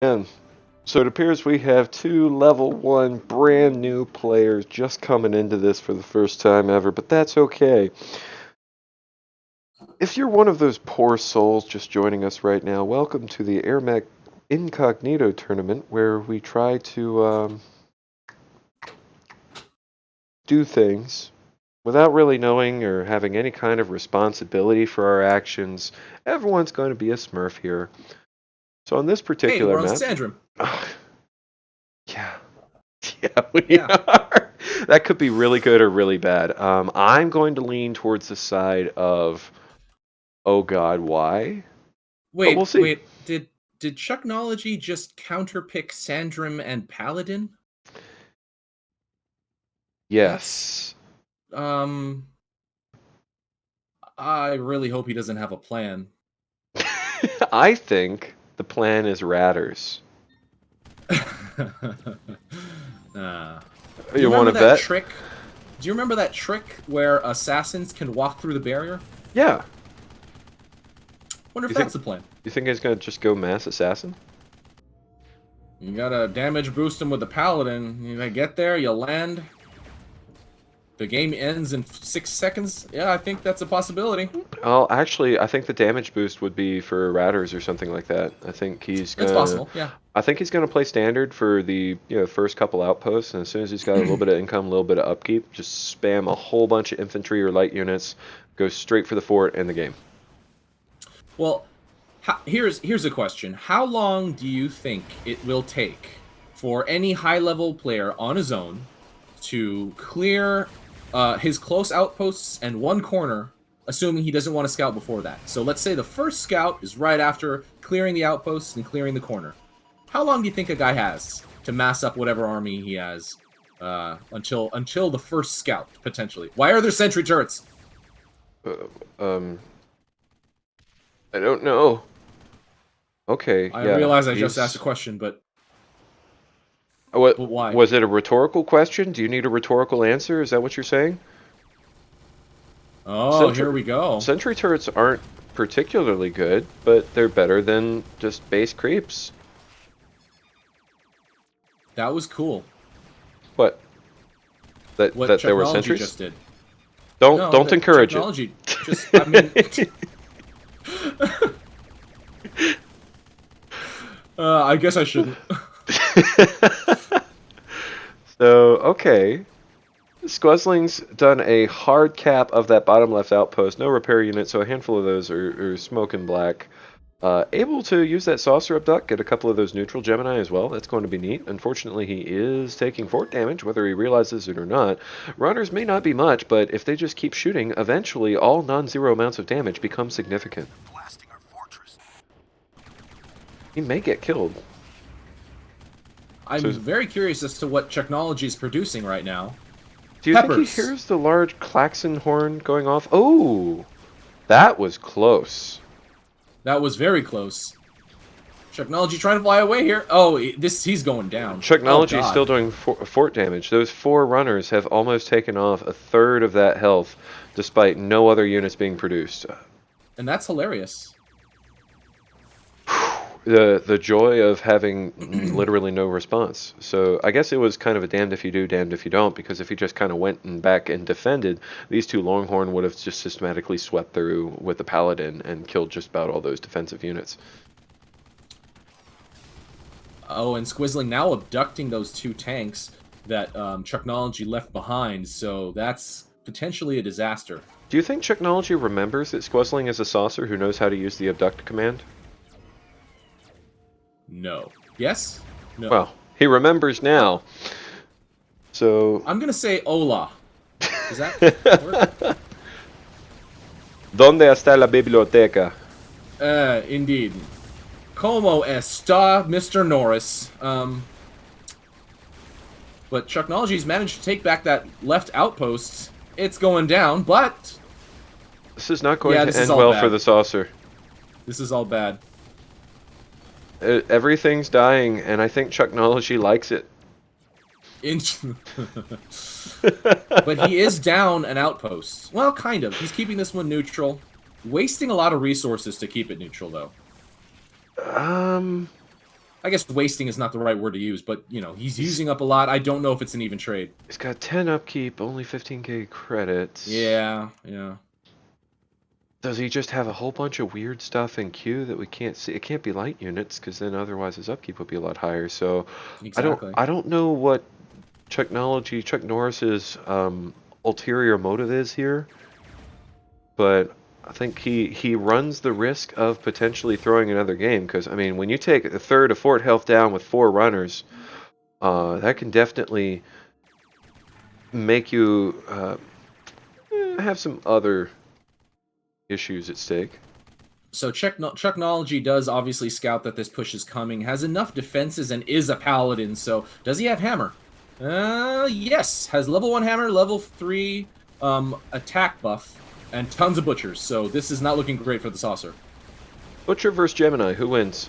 And so it appears we have two level 1 brand new players just coming into this for the first time ever, but that's okay. If you're one of those poor souls just joining us right now, welcome to the Airmech Incognito tournament where we try to do things without really knowing or having any kind of responsibility for our actions. Everyone's going to be a smurf here. So on this Hey, particular we're on map, Sandrum. yeah, yeah, we Yeah. are. That could be really good or really bad. I'm going to lean towards the side of, oh God, why? But we'll Wait, see. wait. Did Chucknology just counterpick Sandrum and Paladin? That's Yes. um. I really hope he doesn't have a plan. I think the plan is ratters. uh, do you You want remember to that bet? trick? Do you remember that trick where assassins can walk through the barrier? Yeah. Wonder if You that's think the plan. you think he's gonna just go mass assassin? You gotta damage boost him with the Paladin. You get there, you land. The game ends in 6 seconds. Yeah, I think that's a possibility. Well, actually, I think the damage boost would be for ratters or something like that. It's possible. Yeah. I think he's gonna play standard for the first couple outposts, and as soon as he's got a little bit of income, a little bit of upkeep, just spam a whole bunch of infantry or light units, go straight for the fort and the game. Well, here's a question. How long do you think it will take for any high-level player on his own to clear his close outposts and one corner, assuming he doesn't want to scout before that? So let's say the first scout is right after clearing the outposts and clearing the corner. How long do you think a guy has to mass up whatever army he has until the first scout, potentially? Why are there sentry turrets? Uh, um, I don't know. Okay, I yeah, realize I just asked a he's question, but what why? was it a rhetorical question? Do you need a rhetorical answer? Is that what you're saying? Oh, here Sentry we go. sentry turrets aren't particularly good, but they're better than just base creeps. That was cool. What? That What that there were Chucknology sentries? just did. Don't No, don't that encourage it. Chucknology just, I mean, I guess I shouldn't. So, okay. Squuzling's done a hard cap of that bottom left outpost. No repair unit, so a handful of those are smoking black. Able to use that saucer abduct, get a couple of those neutral Gemini as well. That's going to be neat. Unfortunately, he is taking fort damage, whether he realizes it or not. Runners may not be much, but if they just keep shooting, eventually all non-zero amounts of damage become significant. He may get killed. I'm So, very curious as to what Chucknology is producing right now. do you think he Peppers. hears the large klaxon horn going off? Oh, that was close. That was very close. Chucknology trying to fly away here. Oh, he's going down. Oh, Chucknology is still God. doing fort damage. Those four runners have almost taken off a third of that health, despite no other units being produced. And that's hilarious. The joy of having literally no response. So I guess it was kind of a damned if you do, damned if you don't, because if he just kind of went and back and defended, these two Longhorn would have just systematically swept through with the Paladin and killed just about all those defensive units. Oh, and Squizling now abducting those two tanks that Chucknology left behind, so that's potentially a disaster. Do you think Chucknology remembers that Squuzling is a saucer who knows how to use the abduct command? No. Yes? No. Well, he remembers now. So I'm gonna say Ola. Does that work? ¿Dónde está la biblioteca? Indeed. Como está, Mr. Norris? But Chucknology's managed to take back that left outpost. It's going down, but This is not going yeah, to this is end all well for bad. the saucer. This is all bad. Everything's dying, and I think Chucknology likes it. But he is down an outpost. Well, kind of. He's keeping this one neutral. Wasting a lot of resources to keep it neutral, though. Um, I guess wasting is not the right word to use, but you know, he's using up a lot. I don't know if it's an even trade. He's got 10 upkeep, only 15k credits. Yeah, yeah. Does he just have a whole bunch of weird stuff in queue that we can't see? It can't be light units because then otherwise his upkeep would be a lot higher. So Exactly. I don't know what Chuck Norris's ulterior motive is here, but I think he runs the risk of potentially throwing another game because I mean when you take a third of fort health down with 4 runners, that can definitely make you have some other issues at stake. So Chucknology does obviously scout that this push is coming, has enough defenses, and is a paladin. So does he have hammer? Yes. Has level 1 hammer, level 3 attack buff, and tons of butchers. So this is not looking great for the saucer. Butcher versus Gemini, who wins?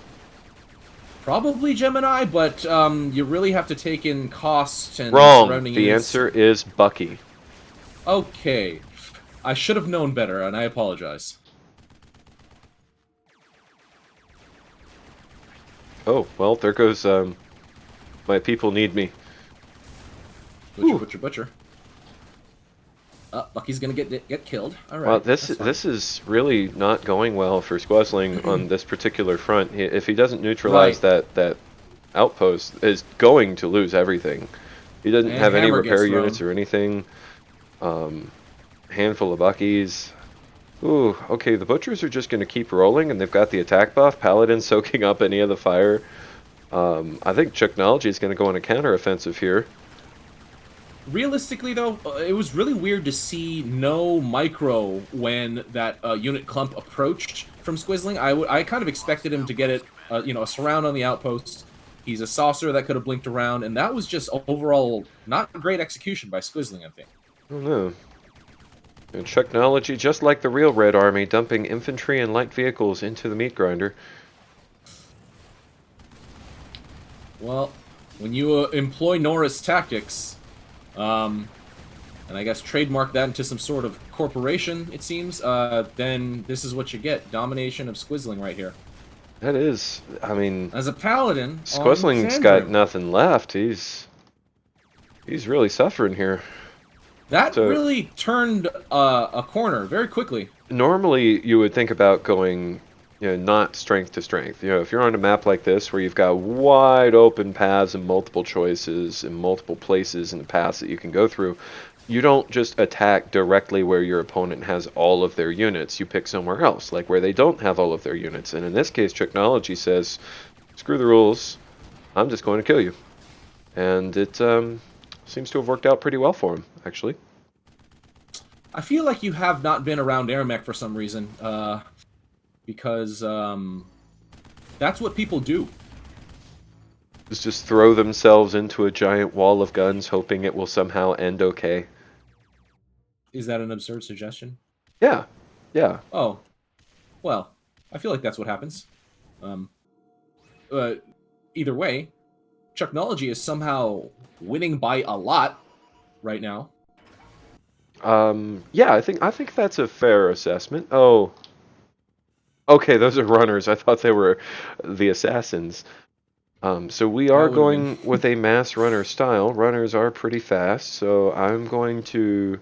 Probably Gemini, but you really have to take in cost and Wrong. surrounding The units. answer is Bucky. Okay. I should have known better, and I apologize. Oh, well, there goes, my people need me. Butcher, Whew. butcher, butcher. Bucky's gonna get killed. All right. Well, this is really not going well for Squuzling on this particular front. If he doesn't neutralize that outpost, is going to lose everything. He doesn't have any repair units or anything. Handful of Buckies. Ooh, okay, the Butchers are just going to keep rolling, and they've got the attack buff. Paladin soaking up any of the fire. I think Chucknology is going to go on a counter-offensive here. Realistically, though, it was really weird to see no micro when that unit clump approached from Squizling. I kind of expected him to get it, you know, a surround on the outpost. He's a saucer that could have blinked around, and that was just overall not great execution by Squizling, I think. I don't know. And Chucknology, just like the real Red Army, dumping infantry and light vehicles into the meat grinder. Well, when you employ Norris tactics, and I guess trademark that into some sort of corporation, it seems, then this is what you get. Domination of Squizling right here. That is, I mean... As a paladin, Squizling's got nothing left. He's really suffering here. That really turned a corner very quickly. Normally, you would think about going, you know, not strength to strength. You know, if you're on a map like this where you've got wide open paths and multiple choices and multiple places in the paths that you can go through, you don't just attack directly where your opponent has all of their units. You pick somewhere else, like where they don't have all of their units. And in this case, Chucknology says, screw the rules, I'm just going to kill you. And it seems to have worked out pretty well for him, actually. I feel like you have not been around Airmech for some reason, because that's what people do. Just throw themselves into a giant wall of guns, hoping it will somehow end okay. Is that an absurd suggestion? Yeah, yeah. Oh, well, I feel like that's what happens. Either way, Chucknology is somehow winning by a lot right now. Yeah, I think that's a fair assessment. Oh, okay, those are runners. I thought they were the assassins. So we are going with a mass runner style. Runners are pretty fast, so I'm going to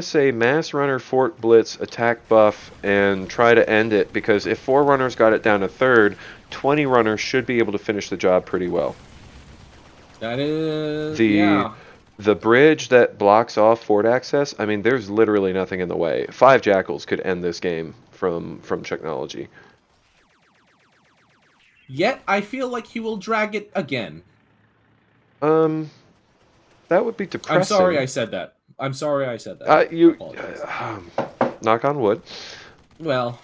say mass runner fort blitz attack buff and try to end it, because if 4 runners got it down a third, 20 runners should be able to finish the job pretty well. That is the bridge that blocks off fort access, I mean, there's literally nothing in the way. 5 jackals could end this game from Chucknology. Yet I feel like he will drag it again. That would be depressing. I'm sorry I said that. I'm sorry I said that. Knock on wood. Well,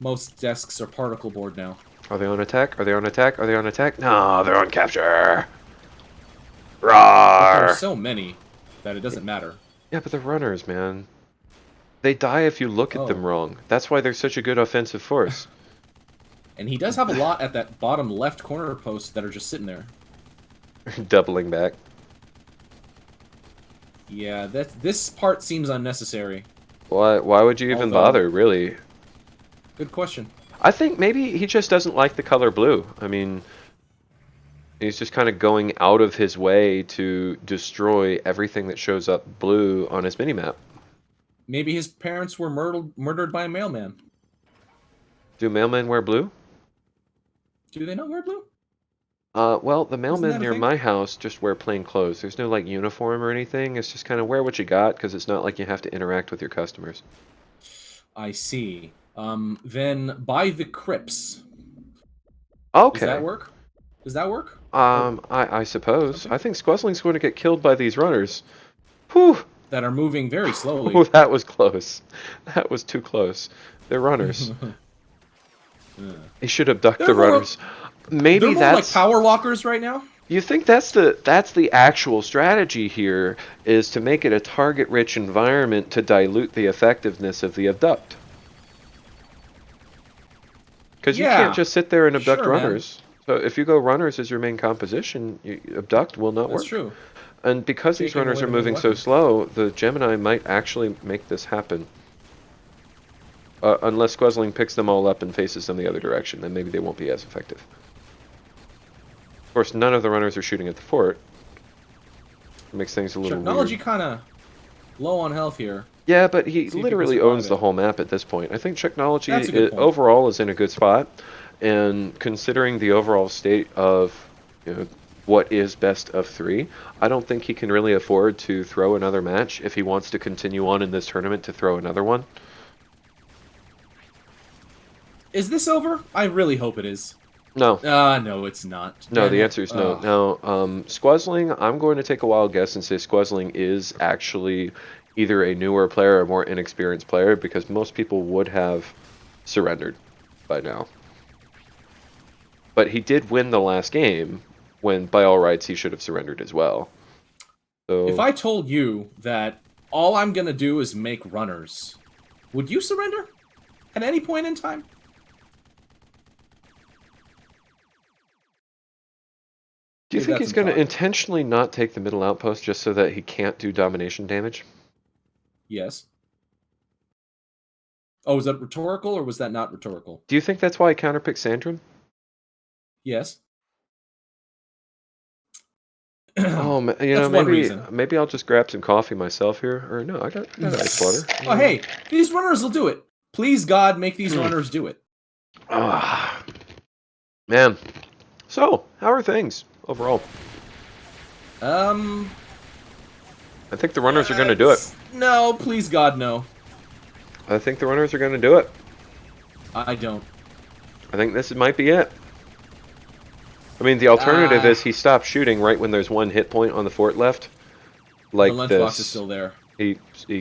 most desks are particle board now. Are they on attack? Are they on attack? Are they on attack? No, they're on capture. Roar! There are so many that it doesn't matter. Yeah, but they're runners, man. They die if you look at them wrong. That's why they're such a good offensive force. And he does have a lot at that bottom left corner post that are just sitting there. Doubling back. Yeah, this part seems unnecessary. Why would you even bother, really? Good question. I think maybe he just doesn't like the color blue. I mean, he's just kind of going out of his way to destroy everything that shows up blue on his minimap. Maybe his parents were murdered by a mailman. Do mailmen wear blue? Do they not wear blue? Well, the Isn't mailmen that a near thing? my house just wear plain clothes. There's no like uniform or anything. It's just kind of wear what you got because it's not like you have to interact with your customers. I see. Then buy the crypts. Does that Okay. work? Does that work? Or I suppose. something? I think Squuzling's going to get killed by these runners. Whew. That are moving very Oh, slowly. that was close. That was too close. They're runners. Yeah. He should abduct They're the more runners. they're Maybe more like that's. power walkers right now. You think that's the actual strategy here is to make it a target-rich environment to dilute the effectiveness of the abduct. Because you can't Yeah, just sit there and abduct sure, man. runners. So if you go runners as your main composition, abduct will not That's work. true. And because these Taking runners away are the main moving so weapon. slow, the Gemini might actually make this happen. Unless Squuzling picks them all up and faces them the other direction, then maybe they won't be as effective. Of course, none of the runners are shooting at the fort. It makes things a little weird. Chucknology kind of low on health here. Yeah, but he See if he can literally survive owns it. the whole map at this point. I think That's a Chucknology good point. overall is in a good spot, and considering the overall state of what is best of three, I don't think he can really afford to throw another match if he wants to continue on in this tournament to throw another one. Is this over? I really hope it is. No. No, it's not. No, Damn the it. answer is no. Now, Squuzling, I'm going to take a wild guess and say Squuzling is actually either a newer player or a more inexperienced player because most people would have surrendered by now. But he did win the last game when, by all rights, he should have surrendered as well. If So, I told you that all I'm gonna do is make runners, would you surrender at any point in time? do you Give think that he's some going to thought. intentionally not take the middle outpost just so that he can't do domination damage? Yes. Oh, was that rhetorical or was that not rhetorical? Do you think that's why he counterpicked Sandrum? Yes. Oh, That's one reason. maybe I'll just grab some coffee myself here. Or no, I got ice water. Oh, hey, these runners will do it. Please, God, make these runners do it. Ah, man. So, how are things overall? Um, I think the runners are going to do it. No, please, God, no. I think the runners are going to do it. I don't. I think this might be it. I mean, the alternative is he stops shooting right when there's one hit point on the fort left. Like the lunchbox this. is still there. He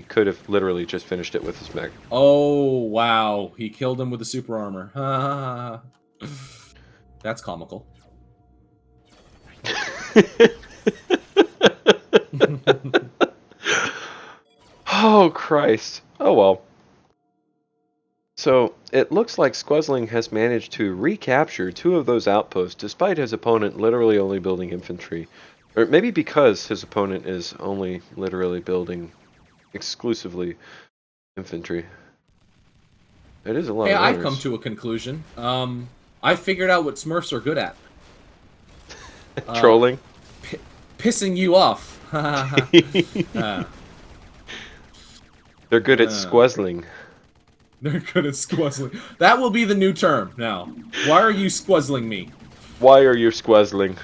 could have literally just finished it with his mech. Oh, wow. He killed him with the super armor. That's comical. Oh, Christ. Oh, well. So, it looks like Squuzling has managed to recapture two of those outposts despite his opponent literally only building infantry. Or maybe because his opponent is only literally building exclusively infantry. It is a lot Hey, of I've come runners. to a conclusion. I figured out what Smurfs are good at. Trolling. Pissing you off. They're good at Squuzling. They're good at squuzzling. That will be the new term now. Why are you squuzzling me? Why are you Squuzling?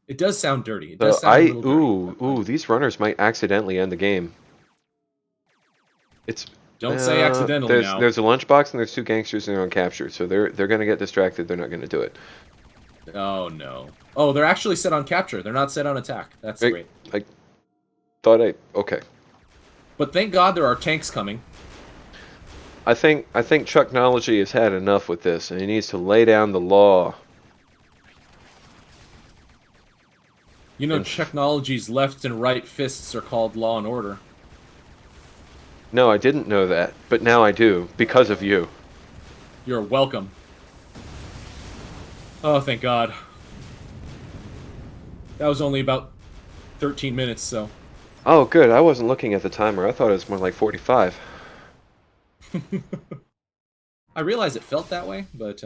It does sound dirty. It So does sound a little dirty. ooh, these runners might accidentally end the game. It's Don't say accidentally now. there's a lunchbox and there's two gangsters and they're on capture, so they're gonna get distracted. They're not gonna do it. Oh no. Oh, they're actually set on capture. They're not set on attack. That's great. I thought okay. But thank God there are tanks coming. I think Chucknology has had enough with this, and he needs to lay down the law. You know, Chucknology's left and right fists are called Law and Order. No, I didn't know that, but now I do because of you. You're welcome. Oh, thank God. That was only about 13 minutes, so... Oh, good. I wasn't looking at the timer. I thought it was more like 45. I realize it felt that way, but